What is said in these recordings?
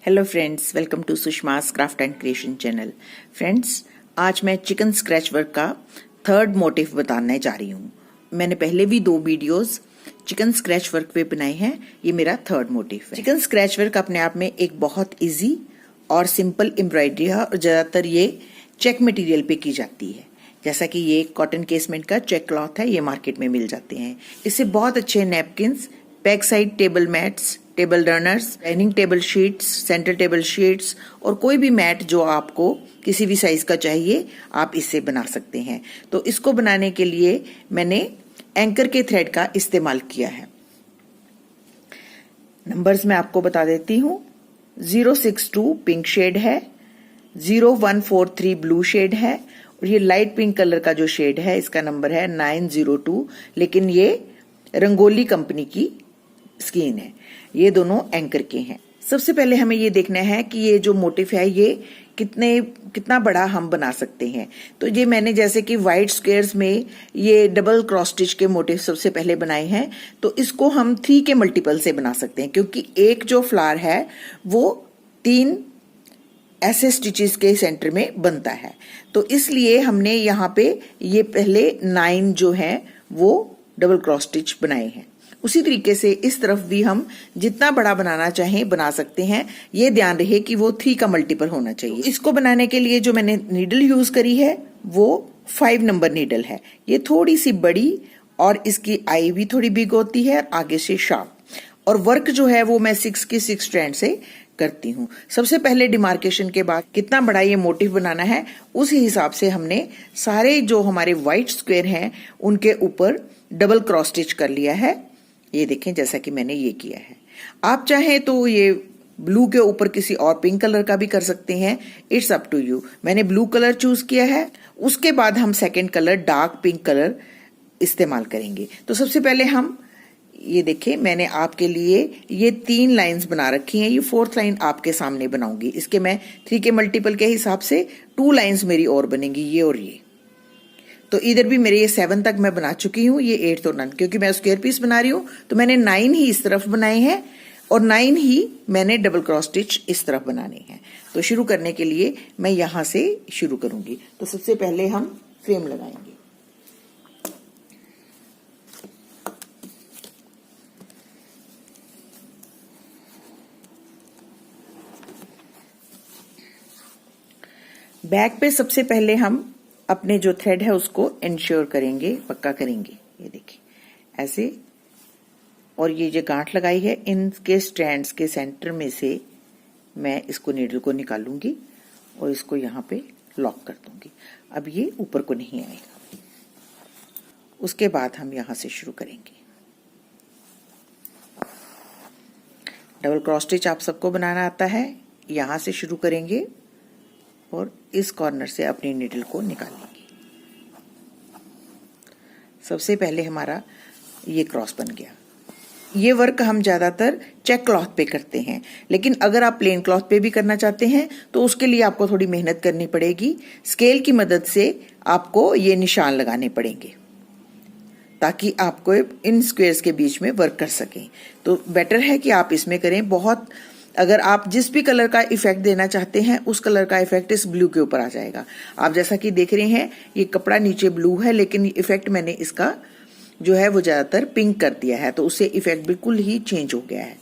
Hello friends, welcome to Sushma's craft and creation channel. Friends, आज मैं chicken scratch work का third motif बताने जा रही हूँ। मैंने पहले भी 2 वीडियोस चिकन स्क्रैच वर्क पे बनाए हैं। ये मेरा थर्ड मोटिव है। चिकन स्क्रैच वर्क अपने आप में एक बहुत इजी और सिंपल एम्ब्रॉयडरी है और ज़्यादातर ये चेक मटेरियल पे की जाती है। जैसा कि ये कॉटन केसमेंट का चेक क्लॉथ है, ये मार्केट में मिल जाते हैं। इससे बहुत अच्छे napkins, back side table mats, table runners, dining table sheets, centre table sheets और कोई भी मैट जो आपको किसी भी साइज का चाहिए आप इससे बना सकते हैं। तो इसको बनाने के लिए मैंने एंकर के थ्रेड का इस्तेमाल किया है। नंबर्स मैं आपको बता देती हूँ। 062 पिंक शेड है, 0143 ब्लू शेड है और ये लाइट पिंक कलर का जो शेड है इसका नंबर है 902, लेकिन ये रंगोली कंपनी की स्कीन है। ये दोनों एंकर के हैं। सबसे पहले हमें ये देखना है कि ये जो मोटिव है ये कितना बड़ा हम बना सकते हैं। तो ये मैंने जैसे कि वाइट स्क्वेयर्स में ये डबल क्रॉस स्टिच के मोटिव सबसे पहले बनाए हैं, तो इसको हम 3 के मल्टीपल से बना सकते हैं, क्योंकि एक जो फ्लावर है वो 3 ऐसे स्टिचेस के सेंटर में बनता है। तो इसलिए हमने यहाँ पे ये पहले 9 जो है वो डबल क्रॉस स्टिच बनाए हैं। उसी तरीके से इस तरफ भी हम जितना बड़ा बनाना चाहें बना सकते हैं। ये ध्यान रहे कि वो 3 का मल्टीपल होना चाहिए। इसको बनाने के लिए जो मैंने नीडल यूज करी है वो 5 नंबर नीडल है। ये थोड़ी सी बड़ी और इसकी आई भी थोड़ी बिग होती है, आगे से शार्प। और वर्क जो है वो मैं 6 की 6 स्ट्रैंड से करती हूँ। सबसे पहले डिमार्केशन के बाद कितना बड़ा ये मोटिव बनाना है उसी हिसाब से हमने सारे जो हमारे व्हाइट स्क्वायर हैं उनके ऊपर डबल क्रॉस स्टिच कर लिया है। ये देखें जैसा कि मैंने ये किया है। आप चाहें तो ये ब्लू के ऊपर किसी और पिंक कलर का भी कर सकते हैं, इट्स अप टू यू। मैंने ब्लू कलर चूज किया है। उसके बाद हम second colour dark pink colour इस्तेमाल करेंगे। तो सबसे पहले हम ये देखें, मैंने आपके लिए ये 3 लाइंस बना रखी हैं। ये 4th लाइन आपके सामने बनाऊंगी। इसके मैं 3 के मल्टीपल के हिसाब से 2 लाइंस मेरी और बनेंगी, ये और ये। तो इधर भी मेरे ये 7 तक मैं बना चुकी हूँ, ये 8th और 9, क्योंकि मैं स्क्वायर पीस बना रही हूँ तो मैंने 9 ही इस तरफ बनाए हैं और 9 ही मैंने डबल क्रॉस स्टिच इस तरफ बनाने हैं। तो शुरू करने के लिए मैं यहां से शुरू करूंगी। तो सबसे पहले हम फ्रेम लगाएंगे। बैक पे सबसे पहले हम अपने जो थ्रेड है उसको इंश्योर करेंगे, पक्का करेंगे। ये देखिए ऐसे, और ये जो गांठ लगाई है इनके स्ट्रैंड्स के सेंटर में से मैं इसको नीडल को निकालूंगी और इसको यहाँ पे लॉक कर दूंगी। अब ये ऊपर को नहीं आएगा। उसके बाद हम यहां से शुरू करेंगे। डबल क्रॉस स्टिच आप सबको बनाना आता है। यहां से शुरू करेंगे और इस कॉर्नर से अपनी नीडल को निकालेंगे। सबसे पहले हमारा ये क्रॉस बन गया। ये वर्क हम ज्यादातर चेक क्लॉथ पे करते हैं, लेकिन अगर आप प्लेन क्लॉथ पे भी करना चाहते हैं तो उसके लिए आपको थोड़ी मेहनत करनी पड़ेगी। स्केल की मदद से आपको ये निशान लगाने पड़ेंगे ताकि आपको इन स्क्वेयर्स के बीच में वर्क कर सकें। तो बेटर है कि आप इसमें करें। बहुत अगर आप जिस भी कलर का इफेक्ट देना चाहते हैं उस कलर का इफेक्ट इस ब्लू के ऊपर आ जाएगा। आप जैसा कि देख रहे हैं ये कपड़ा नीचे ब्लू है, लेकिन इफेक्ट मैंने इसका जो है वो ज्यादातर पिंक कर दिया है, तो उससे इफेक्ट बिल्कुल ही चेंज हो गया है।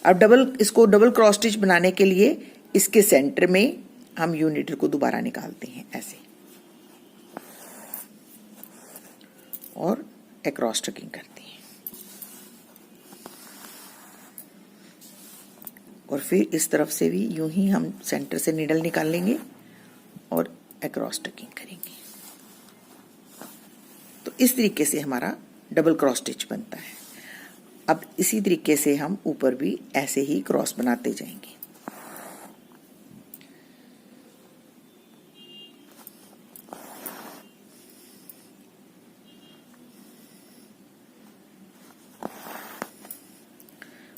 अब इसको डबल क्रॉस स्टिच बनाने के लिए इसके सेंटर में हम यू नीडल को दोबारा निकालते हैं ऐसे और अक्रॉस स्टिचिंग करते हैं और फिर इस तरफ से भी यूं ही हम सेंटर से नीडल निकाल लेंगे और अक्रॉस स्टिचिंग करेंगे। तो इस तरीके से हमारा डबल क्रॉस स्टिच बनता है। अब इसी तरीके से हम ऊपर भी ऐसे ही क्रॉस बनाते जाएंगे।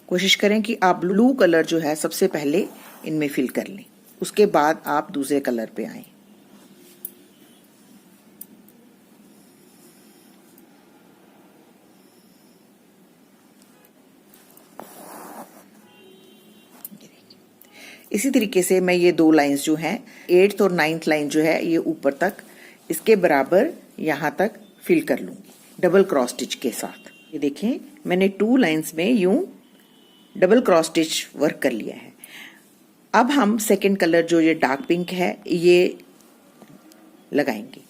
कोशिश करें कि आप ब्लू कलर जो है सबसे पहले इनमें फिल कर लें, उसके बाद आप दूसरे कलर पे आएं। इसी तरीके से मैं ये 2 लाइंस जो हैं 8th और 9th लाइन जो है ये ऊपर तक इसके बराबर यहां तक फिल कर लूंगी डबल क्रॉस स्टिच के साथ। ये देखें मैंने 2 लाइंस में यूं डबल क्रॉस स्टिच वर्क कर लिया है। अब हम सेकंड कलर जो ये डार्क पिंक है ये लगाएंगे।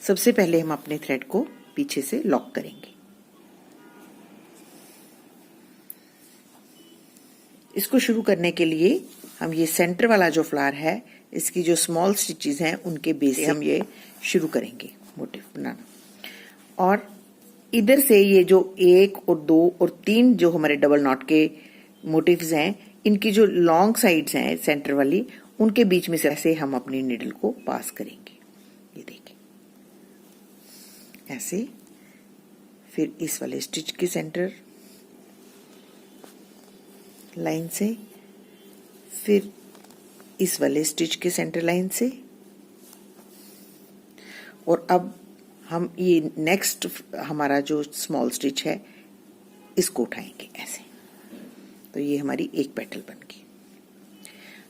सबसे पहले हम अपने थ्रेड को पीछे से लॉक करेंगे। इसको शुरू करने के लिए हम ये सेंटर वाला जो फ्लावर है इसकी जो स्मॉल स्टिचेस हैं उनके बेस से हम ये शुरू करेंगे मोटिव बनाना। और इधर से ये जो 1 और 2 और 3 जो हमारे डबल नॉट के मोटिव्स हैं इनकी जो लॉन्ग साइड्स हैं सेंटर वाली उनके बीच में से ऐसे हम अपनी नीडल को पास करेंगे। ये देखिए ऐसे, फिर इस वाले स्टिच के सेंटर लाइन से, फिर इस वाले स्टिच के सेंटर लाइन से, और अब हम ये नेक्स्ट हमारा जो स्मॉल स्टिच है इसको उठाएंगे ऐसे। तो ये हमारी एक पेटल बन गई।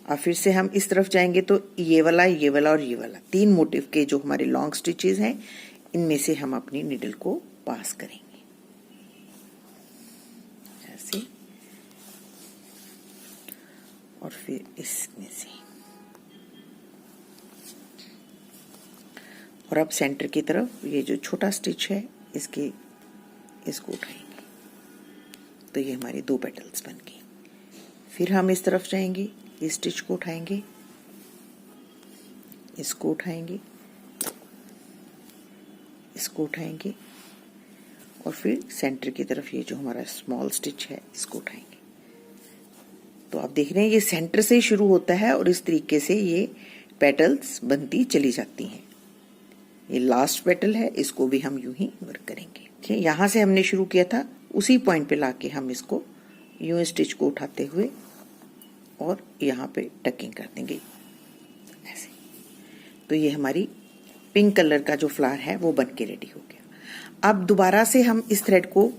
अब फिर से हम इस तरफ जाएंगे तो ये वाला और ये वाला 3 मोटिव के जो हमारे लॉन्ग स्टिचेस हैं इनमें से हम अपनी नीडल को पास करेंगे ऐसे, और फिर इसमें से, और अब सेंटर की तरफ ये जो छोटा स्टिच है इसको उठाएंगे। तो ये हमारी 2 पेटल्स बन गई। फिर हम इस तरफ जाएंगे, इस स्टिच को उठाएंगे, इसको उठाएंगे, इसको उठाएंगे, और फिर सेंटर की तरफ ये जो हमारा स्मॉल स्टिच है इसको उठाएंगे। तो आप देख रहे हैं ये सेंटर से शुरू होता है और इस तरीके से ये पेटल्स बनती चली जाती हैं। ये लास्ट पेटल है, इसको भी हम यूं ही वर्क करेंगे। ठीक है, यहां से हमने शुरू किया था उसी पॉइंट पे लाके हम इसको यूं स्टिच को उठाते हुए और यहाँ पे टकिंग कर देंगे ऐसे। तो ये हमारी पिंक कलर का जो फ्लावर है वो बन के रेडी हो गया। अब दोबारा से हम इस थ्रेड को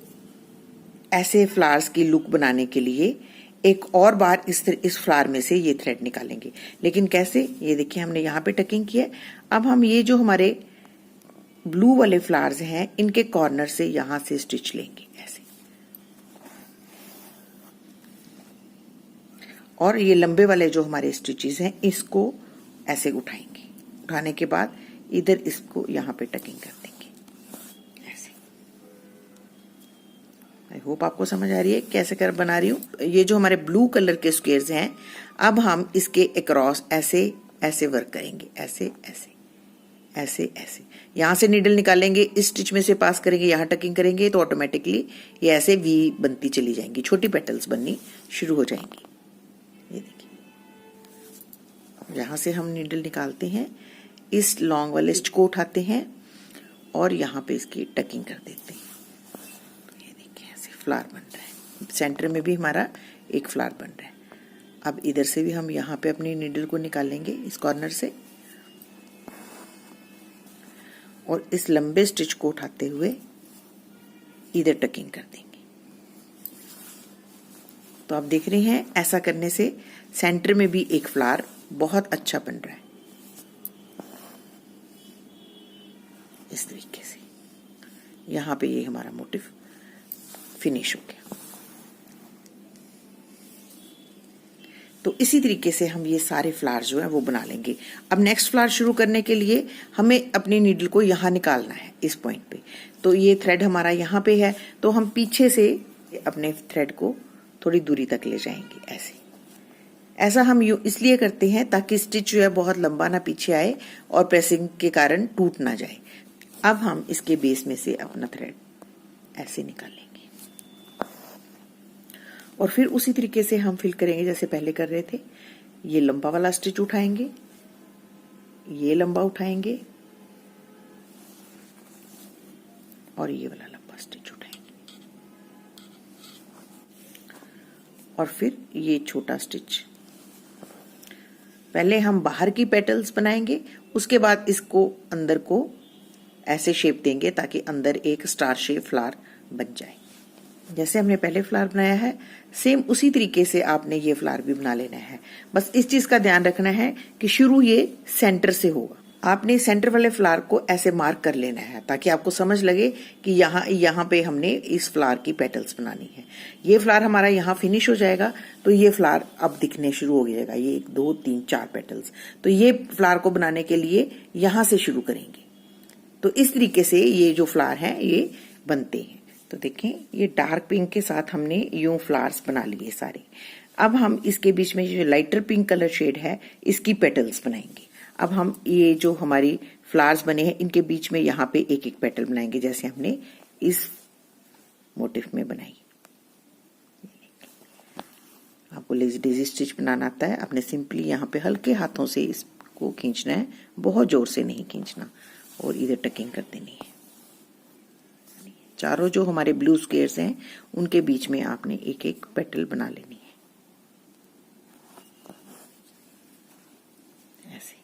ऐसे फ्लावर्स की लुक बनाने के लिए एक और बार इस फ्लावर में से ये थ्रेड निकालेंगे। लेकिन कैसे, ये देखिए हमने यहाँ पे टकिंग किया है। अब हम ये जो हमारे ब्लू वाले फ्लावर्स हैं इनके कॉर्नर से यहां से स्टिच लेंगे ऐसे, और ये लंबे वाले जो हमारे स्टिचेस हैं इसको ऐसे उठाएंगे। उठाने के बाद इधर इसको यहां पे टकिंग कर देंगे ऐसे। आई होप आपको समझ आ रही है कैसे कर बना रही हूं। ये जो हमारे ब्लू कलर के स्क्वेयर्स हैं अब हम इसके अक्रॉस ऐसे ऐसे वर्क करेंगे, ऐसे ऐसे ऐसे ऐसे। यहां से नीडल निकालेंगे, इस स्टिच में से पास करेंगे, यहां टकिंग करेंगे तो ऑटोमेटिकली ये ऐसे वी बनती चली जाएंगी, छोटी पेटल्स बननी शुरू हो जाएंगी। ये देखिए यहां से हम नीडल निकालते हैं, इस लॉन्ग वाले स्टिच को उठाते हैं और यहाँ पे इसकी टकिंग कर देते हैं। ये देखिए ऐसे फ्लावर बन रहा है। सेंटर में भी हमारा एक फ्लावर बन रहा है। अब इधर से भी हम यहाँ पे अपनी नीडल को निकालेंगे इस कॉर्नर से, और इस लंबे स्टिच को उठाते हुए इधर टकिंग कर देंगे। तो आप देख रहे हैं ऐसा करने से सेंटर में भी एक फ्लावर बहुत अच्छा बन रहा है इस तरीके से। यहां पे ये हमारा मोटिव फिनिश हो गया। तो इसी तरीके से हम ये सारे फ्लावर जो है वो बना लेंगे। अब नेक्स्ट फ्लावर शुरू करने के लिए हमें अपनी नीडल को यहाँ निकालना है इस पॉइंट पे। तो ये थ्रेड हमारा यहाँ पे है तो हम पीछे से अपने थ्रेड को थोड़ी दूरी तक ले जाएंगे ऐसे। ऐसा हम इसलिए करते हैं ताकि स्टिच जो है बहुत लंबा ना पीछे आए और प्रेसिंग के कारण टूट ना जाए। अब हम इसके बेस में से अपना थ्रेड ऐसे निकालेंगे और फिर उसी तरीके से हम फिल करेंगे जैसे पहले कर रहे थे। ये लंबा वाला स्टिच उठाएंगे, ये लंबा उठाएंगे और ये वाला लंबा स्टिच उठाएंगे और फिर ये छोटा स्टिच। पहले हम बाहर की पेटल्स बनाएंगे, उसके बाद इसको अंदर को ऐसे शेप देंगे ताकि अंदर एक स्टार शेप फ्लावर बन जाए। जैसे हमने पहले फ्लावर बनाया है सेम उसी तरीके से आपने ये फ्लावर भी बना लेना है। बस इस चीज का ध्यान रखना है कि शुरू ये सेंटर से होगा। आपने सेंटर वाले फ्लावर को ऐसे मार्क कर लेना है ताकि आपको समझ लगे कि यहाँ पे हमने इस फ्लावर की पेटल्स बनानी है। ये फ्लावर हमारा यहाँ फिनिश हो जाएगा तो ये फ्लावर अब दिखने शुरू हो जाएगा। ये 1 2 3 4 पेटल्स। तो ये फ्लावर को बनाने के लिए यहाँ से शुरू करेंगे। तो इस तरीके से ये जो फ्लावर हैं ये बनते हैं। तो देखें ये डार्क पिंक के साथ हमने यूं फ्लावर्स बना लिए सारे। अब हम इसके बीच में जो लाइटर पिंक कलर शेड है इसकी पेटल्स बनाएंगे। अब हम ये जो हमारी फ्लावर्स बने हैं इनके बीच में यहाँ पे एक एक पेटल बनाएंगे जैसे हमने इस मोटिफ में बनाई। आपको लेजी डेजी स्टिच बनाना आता है, आपने सिंपली यहाँ पे हल्के हाथों से इसको खींचना है, बहुत जोर से नहीं खींचना, और इधर टकिंग कर देनी है। चारों जो हमारे ब्लू स्क्वेयर्स हैं उनके बीच में आपने एक एक पेटल बना लेनी है ऐसे।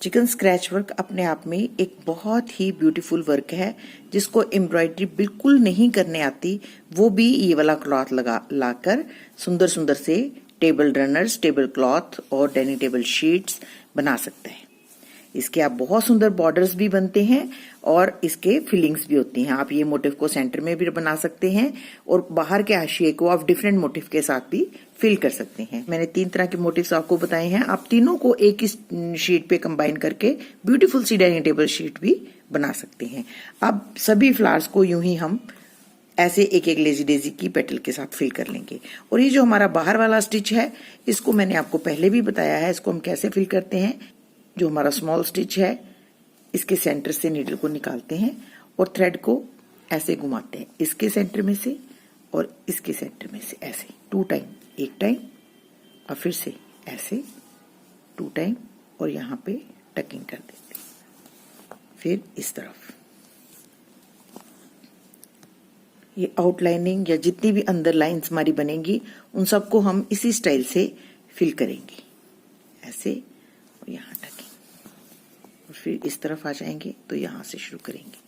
चिकन स्क्रैच वर्क अपने आप में एक बहुत ही ब्यूटीफुल वर्क है जिसको एम्ब्रॉयडरी बिल्कुल नहीं करने आती वो भी ये वाला क्लॉथ लाकर सुंदर सुंदर से टेबल रनर्स, टेबल क्लॉथ और डाइनिंग टेबल शीट्स बना सकते हैं। इसके आप बहुत सुंदर बॉर्डर्स भी बनते हैं और इसके फिलिंग्स भी होती हैं। आप ये मोटिफ को सेंटर में भी बना सकते हैं और बाहर के हाशिए को आप डिफरेंट मोटिफ के साथ भी फिल कर सकते हैं। मैंने 3 तरह के मोटिव्स आपको बताए हैं। आप तीनों को एक ही शीट पे कंबाइन करके ब्यूटीफुल सी डाइनिंग टेबल शीट भी बना सकते हैं। अब सभी फ्लावर्स को यूं ही हम ऐसे एक एक लेजी डेजी की पेटल के साथ फिल कर लेंगे। और ये जो हमारा बाहर वाला स्टिच है इसको मैंने आपको पहले भी बताया है, इसको हम कैसे फिल करते हैं। जो हमारा स्मॉल स्टिच है इसके सेंटर से नीडल को निकालते हैं और थ्रेड को ऐसे घुमाते हैं, इसके सेंटर में से और इसके सेंटर में से ऐसे 2 टाइम, एक टाइम और फिर से ऐसे 2 टाइम और यहाँ पे टकिंग कर देते हैं। फिर इस तरफ ये आउटलाइनिंग या जितनी भी अंदर लाइंस हमारी बनेंगी उन सबको हम इसी स्टाइल से फिल करेंगे ऐसे, और यहाँ टकिंग, और फिर इस तरफ आ जाएंगे तो यहाँ से शुरू करेंगे।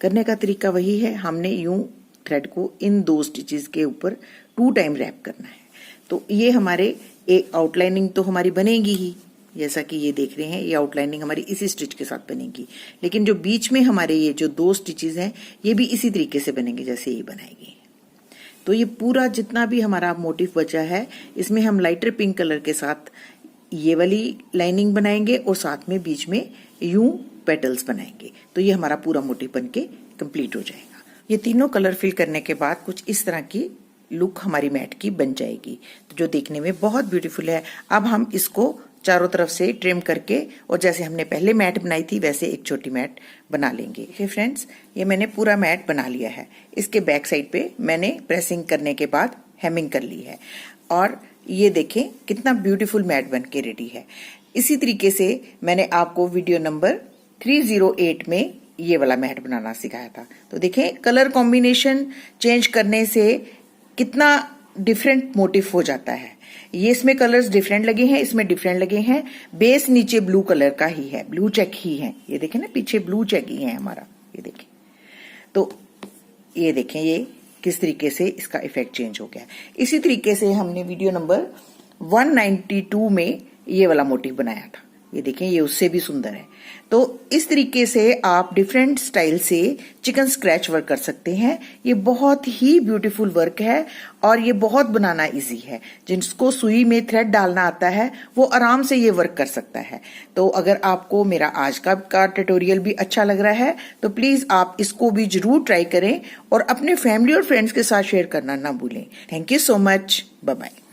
करने का तरीका वही है, हमने यूं थ्रेड को इन 2 स्टिचेस के ऊपर 2 टाइम रैप करना है। तो ये हमारे एक आउटलाइनिंग तो हमारी बनेगी ही, जैसा कि ये देख रहे हैं ये आउटलाइनिंग हमारी इसी स्टिच के साथ बनेगी, लेकिन जो बीच में हमारे ये जो 2 स्टिचेस हैं ये भी इसी तरीके से बनेंगे जैसे ये बनाएगी। तो ये पूरा जितना भी हमारा मोटिफ बचा है इसमें हम लाइटर पिंक कलर के साथ ये वाली लाइनिंग बनाएंगे और साथ में बीच में यूं पेटल्स बनाएंगे। तो ये हमारा पूरा मोटिफ बनके कंप्लीट हो जाएगा। ये तीनों कलर फिल करने के बाद कुछ इस तरह की लुक हमारी मैट की बन जाएगी, तो जो देखने में बहुत ब्यूटीफुल है। अब हम इसको चारों तरफ से ट्रिम करके और जैसे हमने पहले मैट बनाई थी वैसे एक छोटी मैट बना लेंगे। देखिए फ्रेंड्स, ये मैंने पूरा मैट बना लिया है। इसके बैक साइड पे मैंने प्रेसिंग करने के बाद हेमिंग कर ली है और ये देखें कितना ब्यूटीफुल मैट बन के रेडी है। इसी तरीके से मैंने आपको वीडियो नंबर 308 में ये वाला मैट बनाना सिखाया था। तो देखें कलर कॉम्बिनेशन चेंज करने से कितना डिफरेंट मोटिफ हो जाता है। ये इसमें कलर्स डिफरेंट लगे हैं, इसमें डिफरेंट लगे हैं। बेस नीचे ब्लू कलर का ही है, ब्लू चेक ही है। ये देखें ना, पीछे ब्लू चेक ही है हमारा, ये देखें। तो ये देखें ये किस तरीके से इसका इफेक्ट चेंज हो गया। इसी तरीके से हमने वीडियो नंबर 192 में ये वाला मोटिव बनाया था। ये देखें ये उससे भी सुंदर है। तो इस तरीके से आप डिफरेंट स्टाइल से चिकन स्क्रैच वर्क कर सकते हैं। ये बहुत ही ब्यूटीफुल वर्क है और ये बहुत बनाना इजी है। जिसको सुई में थ्रेड डालना आता है वो आराम से ये वर्क कर सकता है। तो अगर आपको मेरा आज का ट्यूटोरियल भी अच्छा लग रहा है तो प्लीज आप इसको भी जरूर ट्राई करें और अपने फैमिली और फ्रेंड्स के साथ शेयर करना ना भूलें। Thank you so much, bye bye.